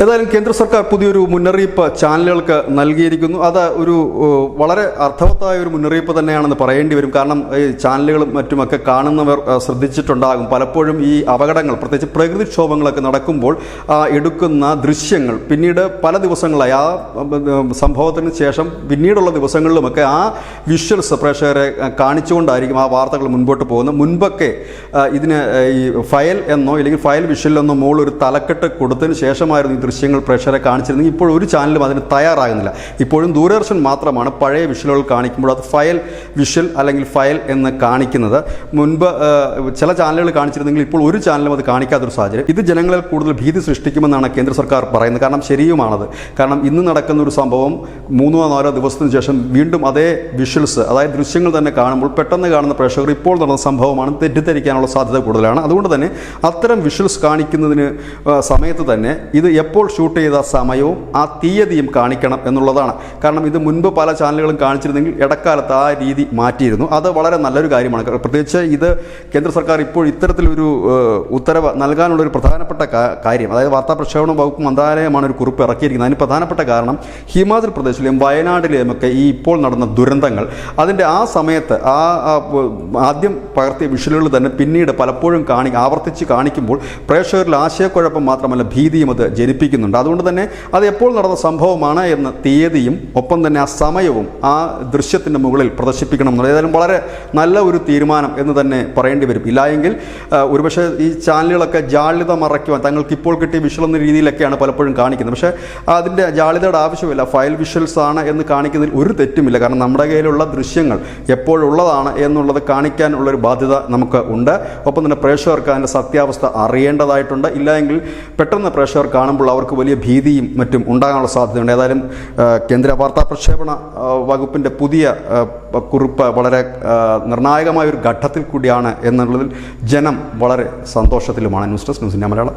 ഏതായാലും കേന്ദ്ര സർക്കാർ പുതിയൊരു മുന്നറിയിപ്പ് ചാനലുകൾക്ക് നൽകിയിരിക്കുന്നു. അത് ഒരു വളരെ അർത്ഥവത്തായ ഒരു മുന്നറിയിപ്പ് തന്നെയാണെന്ന് പറയേണ്ടി വരും. കാരണം ഈ ചാനലുകളും മറ്റുമൊക്കെ കാണുന്നവർ ശ്രദ്ധിച്ചിട്ടുണ്ടാകും, പലപ്പോഴും ഈ അപകടങ്ങൾ, പ്രത്യേകിച്ച് പ്രകൃതിക്ഷോഭങ്ങളൊക്കെ നടക്കുമ്പോൾ എടുക്കുന്ന ദൃശ്യങ്ങൾ പിന്നീട് പല ദിവസങ്ങളായി ആ സംഭവത്തിന് ശേഷം പിന്നീടുള്ള ദിവസങ്ങളിലുമൊക്കെ ആ വിഷ്വൽസ് പ്രേക്ഷകരെ കാണിച്ചുകൊണ്ടായിരിക്കും ആ വാർത്തകൾ മുൻപോട്ട് പോകുന്നത്. മുൻപൊക്കെ ഇതിന് ഈ ഫയൽ എന്നോ അല്ലെങ്കിൽ ഫയൽ വിഷ്വലെന്നോ മുകളിൽ ഒരു തലക്കെട്ട് കൊടുത്തതിന് ശേഷമായിരുന്നു ദൃശ്യങ്ങൾ പ്രേക്ഷകരെ കാണിച്ചിരുന്നെങ്കിൽ ഇപ്പോൾ ഒരു ചാനലും അതിന് തയ്യാറാകുന്നില്ല. ഇപ്പോഴും ദൂരദർശൻ മാത്രമാണ് പഴയ വിഷ്വലുകൾ കാണിക്കുമ്പോൾ അത് ഫയൽ വിഷ്വൽ അല്ലെങ്കിൽ ഫയൽ എന്ന് കാണിക്കുന്നത്. മുൻപ് ചില ചാനലുകൾ കാണിച്ചിരുന്നെങ്കിൽ ഇപ്പോൾ ഒരു ചാനലും അത് കാണിക്കാത്തൊരു സാഹചര്യം. ഇത് ജനങ്ങളിൽ കൂടുതൽ ഭീതി സൃഷ്ടിക്കുമെന്നാണ് കേന്ദ്ര സർക്കാർ പറയുന്നത്. കാരണം ശരിയുമാണത്. കാരണം ഇന്ന് നടക്കുന്ന ഒരു സംഭവം 3-4 ദിവസത്തിന് ശേഷം വീണ്ടും അതേ വിഷ്വൽസ്, അതായത് ദൃശ്യങ്ങൾ തന്നെ കാണുമ്പോൾ പെട്ടെന്ന് കാണുന്ന പ്രേക്ഷകർ ഇപ്പോൾ നടന്ന സംഭവമാണ് തെറ്റിദ്ധരിക്കാനുള്ള സാധ്യത കൂടുതലാണ്. അതുകൊണ്ട് തന്നെ അത്തരം വിഷ്വൽസ് കാണിക്കുന്നതിന് സമയത്ത് തന്നെ ഇത് എപ്പോൾ ഷൂട്ട് ചെയ്ത സമയവും ആ തീയതിയും കാണിക്കണം എന്നുള്ളതാണ്. കാരണം ഇത് മുൻപ് പല ചാനലുകളും കാണിച്ചിരുന്നെങ്കിൽ ഇടക്കാലത്ത് ആ രീതി മാറ്റിയിരുന്നു. അത് വളരെ നല്ലൊരു കാര്യമാണ്. പ്രത്യേകിച്ച് ഇത് കേന്ദ്ര സർക്കാർ ഇപ്പോൾ ഇത്തരത്തിലൊരു ഉത്തരവ് നൽകാനുള്ളൊരു പ്രധാനപ്പെട്ട കാര്യം, അതായത് വാർത്താ പ്രക്ഷേപണ വകുപ്പ് മന്ത്രാലയമാണ് ഒരു കുറിപ്പ് ഇറക്കിയിരിക്കുന്നത്. അതിന് പ്രധാനപ്പെട്ട കാരണം ഹിമാചൽ പ്രദേശിലെയും വയനാട്ടിലെയും ഒക്കെ ഈ ഇപ്പോൾ നടന്ന ദുരന്തങ്ങൾ, അതിൻ്റെ ആ സമയത്ത് ആദ്യം പകർത്തിയ വിഷ്വലുകൾ തന്നെ പിന്നീട് പലപ്പോഴും ആവർത്തിച്ച് കാണിക്കുമ്പോൾ പ്രേക്ഷകരിൽ ആശയക്കുഴപ്പം മാത്രമല്ല ഭീതിയും അത് ജനിപ്പിക്കുന്നുണ്ട്. അതുകൊണ്ട് തന്നെ അത് എപ്പോൾ നടന്ന സംഭവമാണ് എന്ന തീയതിയും ഒപ്പം തന്നെ ആ സമയവും ആ ദൃശ്യത്തിൻ്റെ മുകളിൽ പ്രദർശിപ്പിക്കണം എന്നുള്ളത് ഏതായാലും വളരെ നല്ല ഒരു തീരുമാനം എന്ന് തന്നെ പറയേണ്ടി വരും. ഇല്ലായെങ്കിൽ ഒരുപക്ഷെ ഈ ചാനലുകളൊക്കെ ജാള്യത മറയ്ക്കുവാൻ തങ്ങൾക്ക് ഇപ്പോൾ കിട്ടിയ വിഷ്വൽ എന്ന രീതിയിലൊക്കെയാണ് പലപ്പോഴും കാണിക്കുന്നത്. പക്ഷേ അതിൻ്റെ ജാള്യതയുടെ ആവശ്യമില്ല. ഫയൽ വിഷ്വൽസ് ആണ് എന്ന് കാണിക്കുന്നതിൽ ഒരു തെറ്റുമില്ല. കാരണം നമ്മുടെ കയ്യിലുള്ള ദൃശ്യങ്ങൾ എപ്പോഴുള്ളതാണ് എന്നുള്ളത് കാണിക്കാനുള്ളൊരു ബാധ്യത നമുക്ക് ഉണ്ട്. ഒപ്പം തന്നെ പ്രേക്ഷകർക്ക് അതിൻ്റെ സത്യാവസ്ഥ അറിയേണ്ടതായിട്ടുണ്ട്. ഇല്ലായെങ്കിൽ പെട്ടെന്ന് പ്രേക്ഷകർ കാണുമ്പോൾ അവർക്ക് വലിയ ഭീതിയും മറ്റും ഉണ്ടാകാനുള്ള സാധ്യതയുണ്ട്. ഏതായാലും കേന്ദ്ര വാർത്താ പ്രക്ഷേപണ വകുപ്പിൻ്റെ പുതിയ കുറിപ്പ് വളരെ നിർണായകമായ ഒരു ഘട്ടത്തിൽ കൂടിയാണ് എന്നുള്ളതിൽ ജനം വളരെ സന്തോഷത്തിലുമാണ്. News desk news India Malayalam.